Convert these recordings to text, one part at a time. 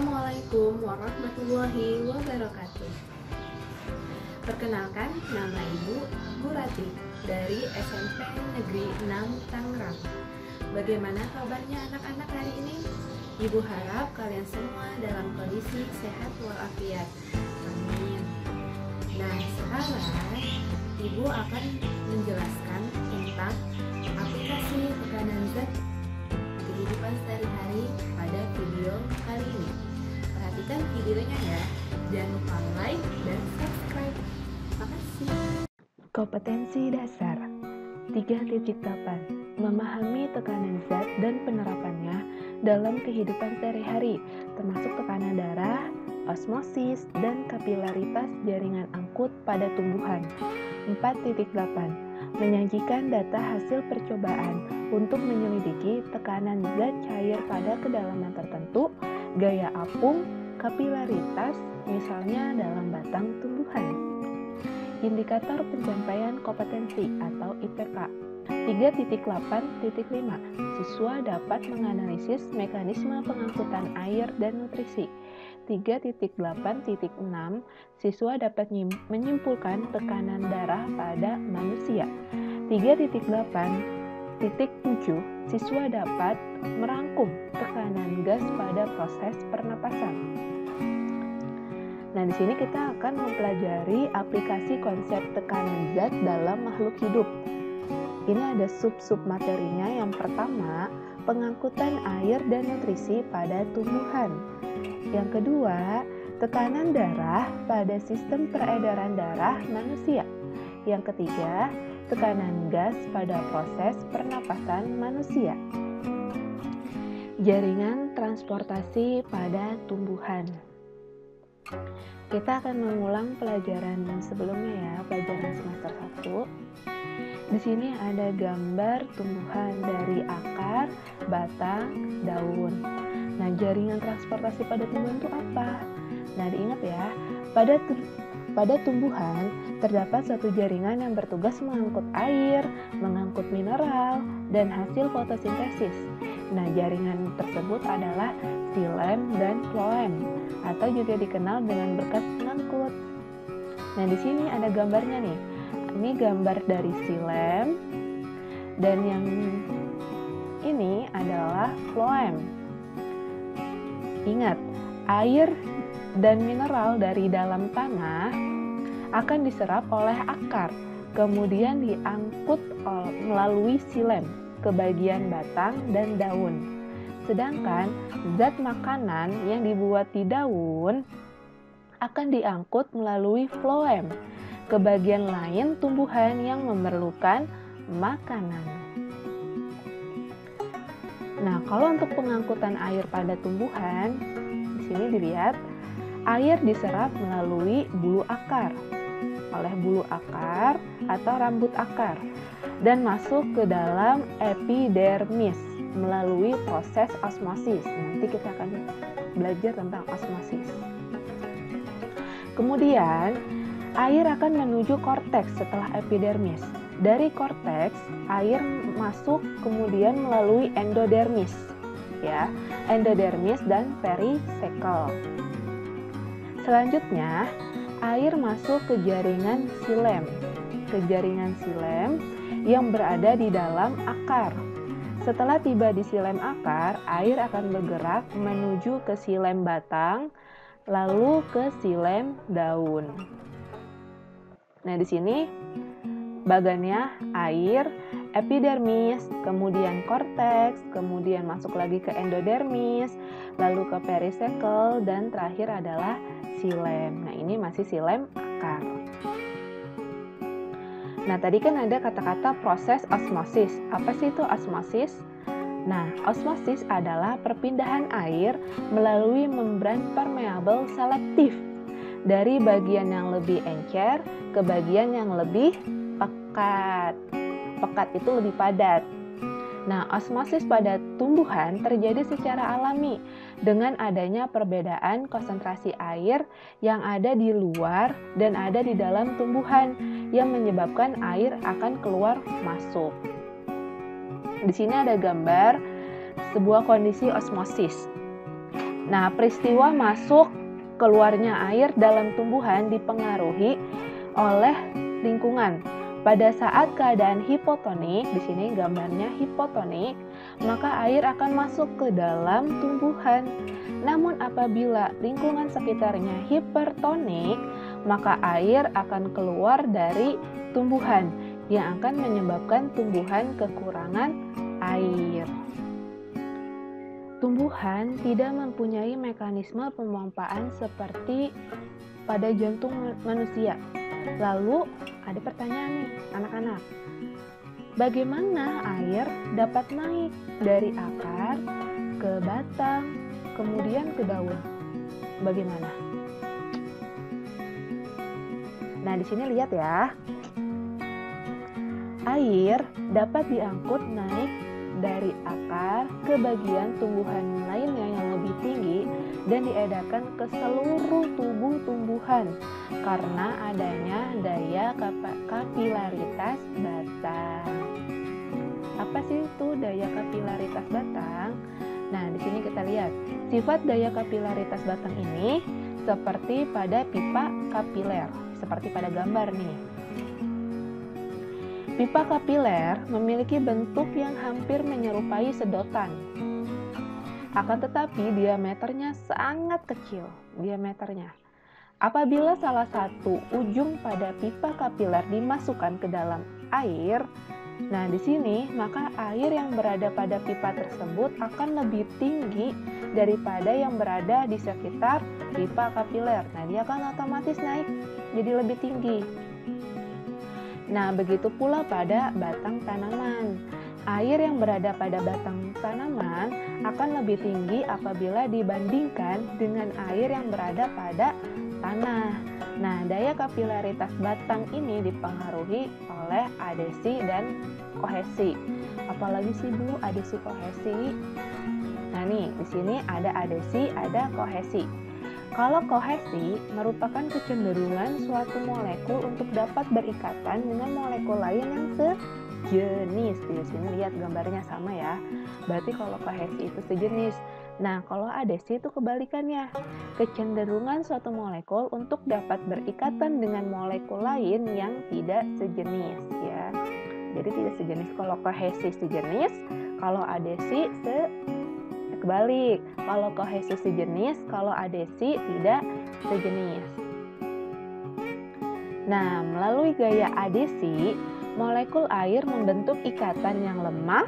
Assalamualaikum warahmatullahi wabarakatuh. Perkenalkan, nama Ibu Rati dari SMP Negeri 6 Tangerang. Bagaimana kabarnya anak-anak hari ini? Ibu harap kalian semua dalam kondisi sehat walafiat. Amin. Nah, sekarang Ibu akan menjelaskan tentang aplikasi tekanan zat kehidupan sehari-hari pada video kali ini. Perhatikan videonya ya. Jangan lupa like dan subscribe. Makasih. Kompetensi dasar 3.8 memahami tekanan zat dan penerapannya dalam kehidupan sehari-hari, termasuk tekanan darah, osmosis, dan kapilaritas jaringan angkut pada tumbuhan. 4.8 menyajikan data hasil percobaan untuk menyelidiki tekanan zat cair pada kedalaman tertentu, gaya apung, kapilaritas, misalnya dalam batang tumbuhan. Indikator pencapaian kompetensi atau IPK 3.8.5 siswa dapat menganalisis mekanisme pengangkutan air dan nutrisi. 3.8.6 siswa dapat menyimpulkan tekanan darah pada manusia. 3.8.7 siswa dapat merangkum tekanan gas pada proses pernapasan. Nah, di sini kita akan mempelajari aplikasi konsep tekanan zat dalam makhluk hidup. Ini ada sub-sub materinya. Yang pertama, pengangkutan air dan nutrisi pada tumbuhan. Yang kedua, tekanan darah pada sistem peredaran darah manusia. Yang ketiga, tekanan gas pada proses pernapasan manusia. Jaringan transportasi pada tumbuhan. Kita akan mengulang pelajaran sebelumnya ya, pelajaran semester 1. Di sini ada gambar tumbuhan dari akar, batang, daun. Nah, jaringan transportasi pada tumbuhan itu apa? Nah, diingat ya, pada tumbuhan terdapat satu jaringan yang bertugas mengangkut air, mengangkut mineral, dan hasil fotosintesis. Nah, jaringan tersebut adalah xilem dan floem, atau juga dikenal dengan berkas pengangkut. Nah, di sini ada gambarnya nih. Ini gambar dari xilem, dan yang ini adalah floem. Ingat, air dan mineral dari dalam tanah akan diserap oleh akar, kemudian diangkut melalui xilem ke bagian batang dan daun. Sedangkan zat makanan yang dibuat di daun akan diangkut melalui floem ke bagian lain tumbuhan yang memerlukan makanan. Nah, kalau untuk pengangkutan air pada tumbuhan, di sini dilihat air diserap melalui bulu akar, oleh bulu akar atau rambut akar, dan masuk ke dalam epidermis melalui proses osmosis. Nanti kita akan belajar tentang osmosis. Kemudian, air akan menuju korteks setelah epidermis. Dari korteks, air masuk kemudian melalui endodermis, ya, endodermis dan perisekel. Selanjutnya, air masuk ke jaringan xilem yang berada di dalam akar. Setelah tiba di xilem akar, air akan bergerak menuju ke xilem batang, lalu ke xilem daun. Nah, di sini bagannya air, epidermis, kemudian korteks, kemudian masuk lagi ke endodermis, lalu ke perisekel, dan terakhir adalah xilem. Nah, ini masih xilem akar. Nah, tadi kan ada kata-kata proses osmosis. Apa sih itu osmosis? Nah, osmosis adalah perpindahan air melalui membran permeabel selektif dari bagian yang lebih encer ke bagian yang lebih pekat. Pekat itu lebih padat. Nah, osmosis pada tumbuhan terjadi secara alami dengan adanya perbedaan konsentrasi air yang ada di luar dan ada di dalam tumbuhan yang menyebabkan air akan keluar masuk. Di sini ada gambar sebuah kondisi osmosis. Nah, peristiwa masuk keluarnya air dalam tumbuhan dipengaruhi oleh lingkungan. Pada saat keadaan hipotonik, di sini gambarnya hipotonik, maka air akan masuk ke dalam tumbuhan. Namun apabila lingkungan sekitarnya hipertonik, maka air akan keluar dari tumbuhan yang akan menyebabkan tumbuhan kekurangan air. Tumbuhan tidak mempunyai mekanisme pemompaan seperti pada jantung manusia. Lalu ada pertanyaan nih anak-anak, bagaimana air dapat naik dari akar ke batang, kemudian ke daun? Bagaimana? Nah, di sini lihat ya. Air dapat diangkut naik dari akar ke bagian tumbuhan lainnya yang lebih tinggi dan diedarkan ke seluruh tubuh tumbuhan karena adanya daya kapilaritas batang. Apa sih itu daya kapilaritas batang? Nah, di sini kita lihat sifat daya kapilaritas batang ini seperti pada pipa kapiler, seperti pada gambar nih. Pipa kapiler memiliki bentuk yang hampir menyerupai sedotan. Akan tetapi diameternya sangat kecil, Apabila salah satu ujung pada pipa kapiler dimasukkan ke dalam air, nah di sini maka air yang berada pada pipa tersebut akan lebih tinggi daripada yang berada di sekitar pipa kapiler. Nah, dia akan otomatis naik jadi lebih tinggi. Nah, begitu pula pada batang tanaman. Air yang berada pada batang tanaman akan lebih tinggi apabila dibandingkan dengan air yang berada pada tanah. Nah, daya kapilaritas batang ini dipengaruhi oleh adesi dan kohesi. Apalagi sih Bu adesi kohesi? Nah, nih di sini ada adesi, ada kohesi. Kalau kohesi merupakan kecenderungan suatu molekul untuk dapat berikatan dengan molekul lain yang sejenis. Di sini lihat gambarnya sama ya. Berarti kalau kohesi itu sejenis. Nah, kalau adesi itu kebalikannya. Kecenderungan suatu molekul untuk dapat berikatan dengan molekul lain yang tidak sejenis ya. Jadi tidak sejenis. Kalau kohesi sejenis, kalau adesi kebalik. Kalau kohesi sejenis, kalau adesi tidak sejenis. Nah, melalui gaya adesi, molekul air membentuk ikatan yang lemah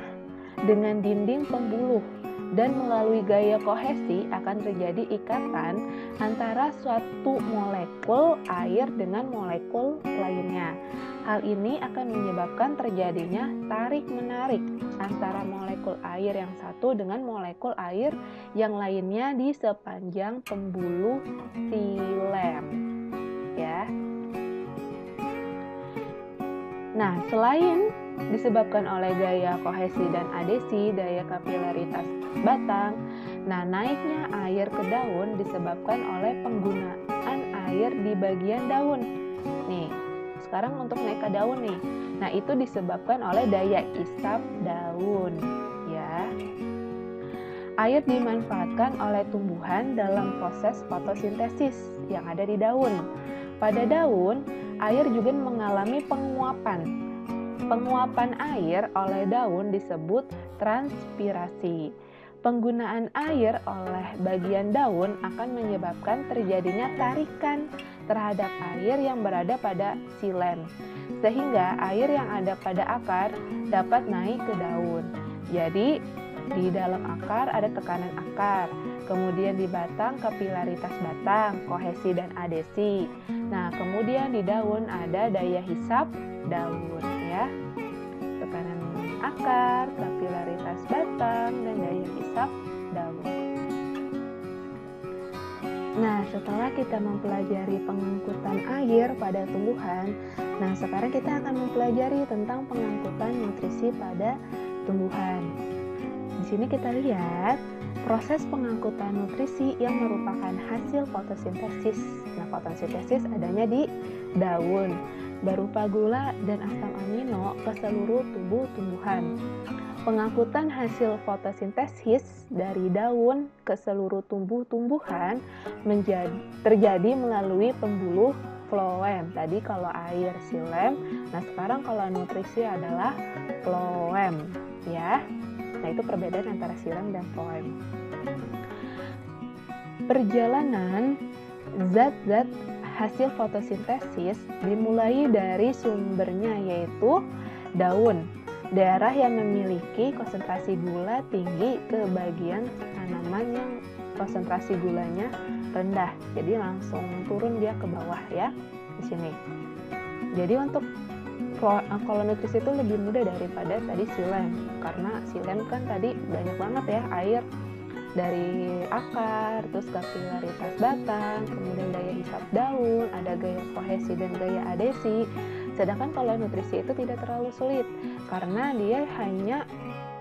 dengan dinding pembuluh dan melalui gaya kohesi akan terjadi ikatan antara suatu molekul air dengan molekul lainnya. Hal ini akan menyebabkan terjadinya tarik-menarik antara molekul air yang satu dengan molekul air yang lainnya di sepanjang pembuluh xilem. Ya. Nah, selain disebabkan oleh gaya kohesi dan adesi, daya kapilaritas batang, nah naiknya air ke daun disebabkan oleh penggunaan air di bagian daun. Nih, sekarang untuk naik ke daun nih. Nah, itu disebabkan oleh daya isap daun, ya. Air dimanfaatkan oleh tumbuhan dalam proses fotosintesis yang ada di daun. Pada daun, air juga mengalami penguapan. Penguapan air oleh daun disebut transpirasi. Penggunaan air oleh bagian daun akan menyebabkan terjadinya tarikan terhadap air yang berada pada xilem, sehingga air yang ada pada akar dapat naik ke daun. Jadi, di dalam akar ada tekanan akar, kemudian di batang kapilaritas batang, kohesi dan adesi. Nah, kemudian di daun ada daya hisap daun ya. Tekanan akar, kapilaritas batang, dan daya hisap daun. Nah, setelah kita mempelajari pengangkutan air pada tumbuhan, nah sekarang kita akan mempelajari tentang pengangkutan nutrisi pada tumbuhan. Di sini kita lihat proses pengangkutan nutrisi yang merupakan hasil fotosintesis. Nah, fotosintesis adanya di daun, berupa gula dan asam amino ke seluruh tubuh tumbuhan. Pengangkutan hasil fotosintesis dari daun ke seluruh tumbuh-tumbuhan terjadi melalui pembuluh floem. Tadi kalau air silem, nah sekarang kalau nutrisi adalah floem, ya. Nah, itu perbedaan antara silem dan floem. Perjalanan zat-zat hasil fotosintesis dimulai dari sumbernya, yaitu daun, daerah yang memiliki konsentrasi gula tinggi, ke bagian tanaman yang konsentrasi gulanya rendah. Jadi langsung turun dia ke bawah ya di sini. Jadi untuk kalau nutrisi itu lebih mudah daripada tadi silem, karena silem kan tadi banyak banget ya air dari akar, terus kapilaritas batang, kemudian daya hisap daun, ada gaya kohesi dan gaya adhesi. Sedangkan kalau nutrisi itu tidak terlalu sulit, karena dia hanya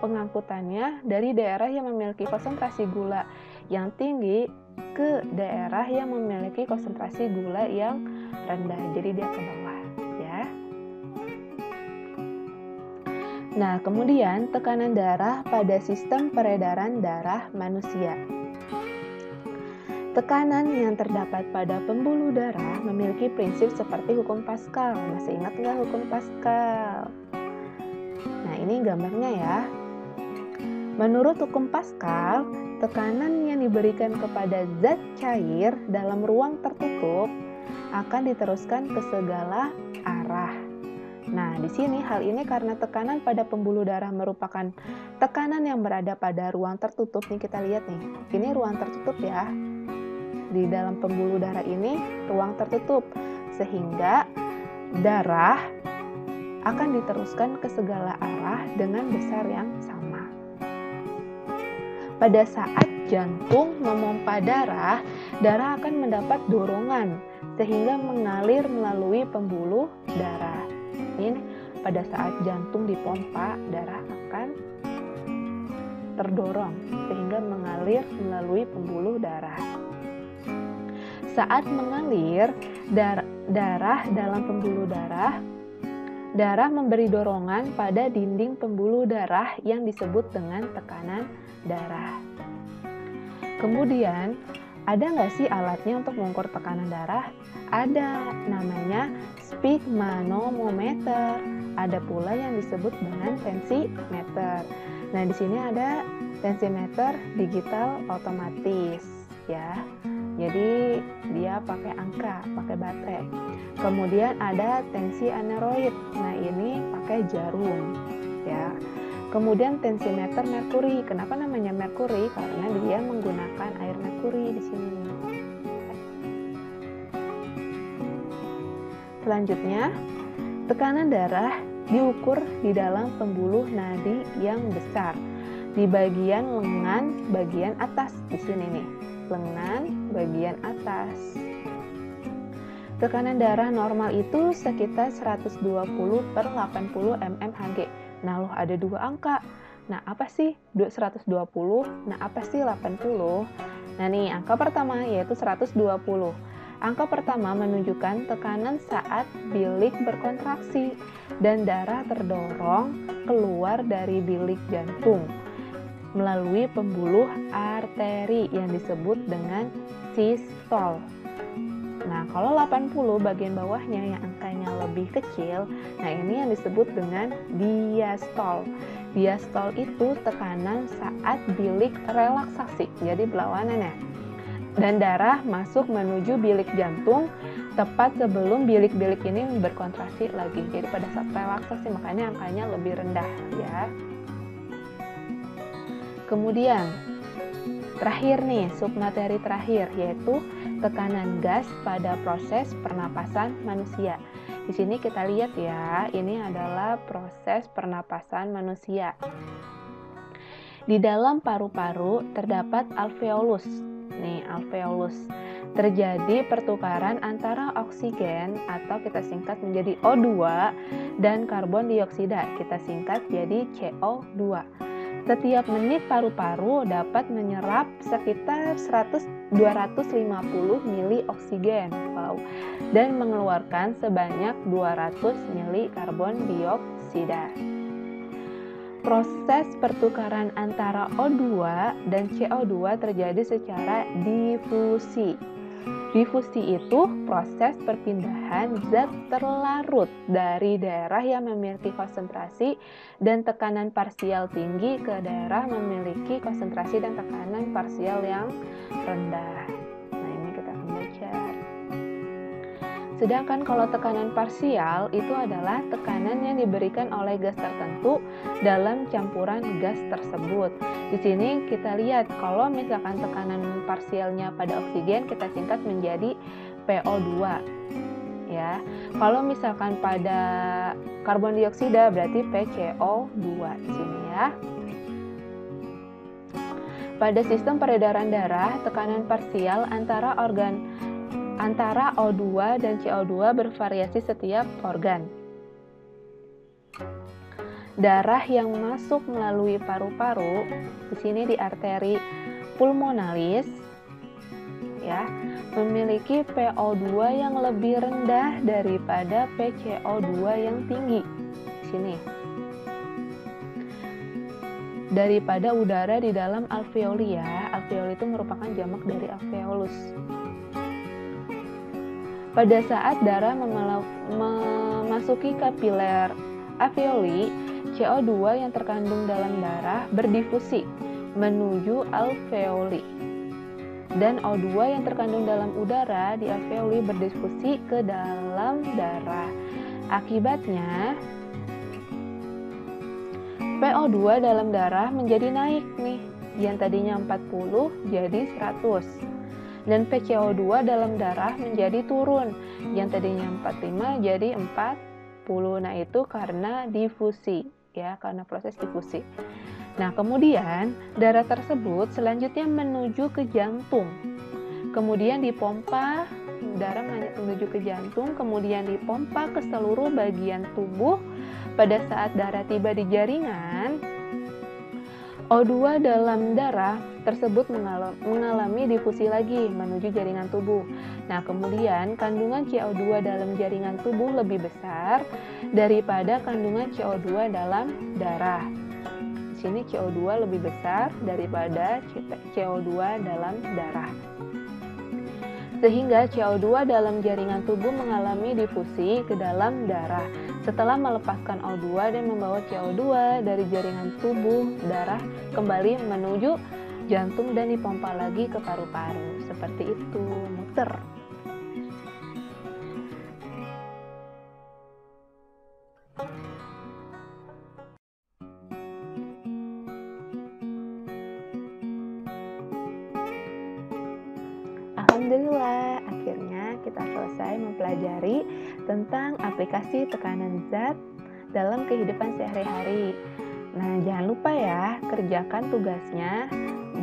pengangkutannya dari daerah yang memiliki konsentrasi gula yang tinggi ke daerah yang memiliki konsentrasi gula yang rendah. Jadi dia ke bawah, ya. Nah, kemudian tekanan darah pada sistem peredaran darah manusia. Tekanan yang terdapat pada pembuluh darah memiliki prinsip seperti hukum Pascal. Masih ingat nggak hukum Pascal? Nah, ini gambarnya ya. Menurut hukum Pascal, tekanan yang diberikan kepada zat cair dalam ruang tertutup akan diteruskan ke segala arah. Nah, di sini hal ini karena tekanan pada pembuluh darah merupakan tekanan yang berada pada ruang tertutup. Nih kita lihat nih, ini ruang tertutup ya. Di dalam pembuluh darah ini ruang tertutup, sehingga darah akan diteruskan ke segala arah dengan besar yang sama. Pada saat jantung memompa darah, darah akan mendapat dorongan sehingga mengalir melalui pembuluh darah. Ini pada saat jantung dipompa, darah akan terdorong sehingga mengalir melalui pembuluh darah. Saat mengalir darah dalam pembuluh darah, darah memberi dorongan pada dinding pembuluh darah yang disebut dengan tekanan darah. Kemudian, ada nggak sih alatnya untuk mengukur tekanan darah? Ada, namanya sphygmomanometer. Ada pula yang disebut dengan tensimeter. Nah, di sini ada tensimeter digital otomatis, ya. Jadi dia pakai angka, pakai baterai. Kemudian ada tensi aneroid. Nah, ini pakai jarum, ya. Kemudian tensimeter merkuri. Kenapa namanya merkuri? Karena dia menggunakan air merkuri di sini. Selanjutnya, tekanan darah diukur di dalam pembuluh nadi yang besar di bagian lengan bagian atas di sini nih. Lengan bagian atas. Tekanan darah normal itu sekitar 120/80 mmHg. Nah, loh ada dua angka. Nah, apa sih 120? Nah, apa sih 80? Nah, nih angka pertama yaitu 120. Angka pertama menunjukkan tekanan saat bilik berkontraksi dan darah terdorong keluar dari bilik jantung melalui pembuluh arteri yang disebut dengan sistol. Nah, kalau 80 bagian bawahnya yang angkanya lebih kecil, nah ini yang disebut dengan diastol. Diastol itu tekanan saat bilik relaksasi, jadi berlawanan ya. Dan darah masuk menuju bilik jantung tepat sebelum bilik-bilik ini berkontraksi lagi. Jadi pada saat relaksasi makanya angkanya lebih rendah ya. Kemudian terakhir nih, submateri terakhir yaitu tekanan gas pada proses pernapasan manusia. Di sini kita lihat ya, ini adalah proses pernapasan manusia. Di dalam paru-paru terdapat alveolus. Nih, alveolus. Terjadi pertukaran antara oksigen atau kita singkat menjadi O2 dan karbon dioksida, kita singkat jadi CO2. Setiap menit paru-paru dapat menyerap sekitar 250 mili oksigen, dan mengeluarkan sebanyak 200 mili karbon dioksida. proses pertukaran antara O2 dan CO2 terjadi secara difusi. Difusi itu proses perpindahan zat terlarut dari daerah yang memiliki konsentrasi dan tekanan parsial tinggi ke daerah memiliki konsentrasi dan tekanan parsial yang rendah. Nah, ini kita akan baca. Sedangkan kalau tekanan parsial itu adalah tekanan yang diberikan oleh gas tertentu dalam campuran gas tersebut. Di sini kita lihat kalau misalkan tekanan parsialnya pada oksigen kita singkat menjadi PO2. Ya. Kalau misalkan pada karbon dioksida berarti PCO2 di sini ya. Pada sistem peredaran darah, tekanan parsial antara O2 dan CO2 bervariasi setiap organ. Darah yang masuk melalui paru-paru, di sini di arteri pulmonalis, ya, memiliki PO2 yang lebih rendah daripada PCO2 yang tinggi. Di sini. Daripada udara di dalam alveoli ya. Alveoli itu merupakan jamak dari alveolus. Pada saat darah memasuki kapiler alveoli, CO2 yang terkandung dalam darah berdifusi menuju alveoli. Dan O2 yang terkandung dalam udara di alveoli berdifusi ke dalam darah. Akibatnya, PO2 dalam darah menjadi naik nih, yang tadinya 40 jadi 100. Dan PCO2 dalam darah menjadi turun, yang tadinya 45 jadi 40. Nah, itu karena difusi, ya, karena proses difusi. Nah, kemudian darah tersebut selanjutnya menuju ke jantung. Kemudian dipompa, darah menuju ke jantung, kemudian dipompa ke seluruh bagian tubuh. Pada saat darah tiba di jaringan, O2 dalam darah tersebut mengalami difusi lagi menuju jaringan tubuh. Nah, kemudian kandungan CO2 dalam jaringan tubuh lebih besar daripada kandungan CO2 dalam darah. Di sini CO2 lebih besar daripada CO2 dalam darah. Sehingga CO2 dalam jaringan tubuh mengalami difusi ke dalam darah. Setelah melepaskan O2 dan membawa CO2 dari jaringan tubuh darah kembali menuju jantung dan dipompa lagi ke paru-paru. Seperti itu, muter. Alhamdulillah, akhirnya kita selesai mempelajari tentang aplikasi tekanan zat dalam kehidupan sehari-hari. Nah, jangan lupa ya, kerjakan tugasnya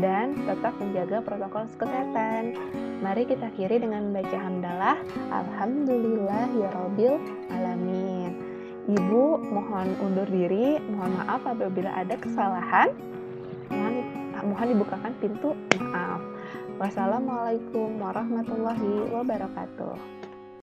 dan tetap menjaga protokol kesehatan. Mari kita akhiri dengan membaca hamdalah. Alhamdulillahirabbil alamin. Ibu mohon undur diri, mohon maaf apabila ada kesalahan. Mohon dibukakan pintu maaf. Wassalamualaikum warahmatullahi wabarakatuh.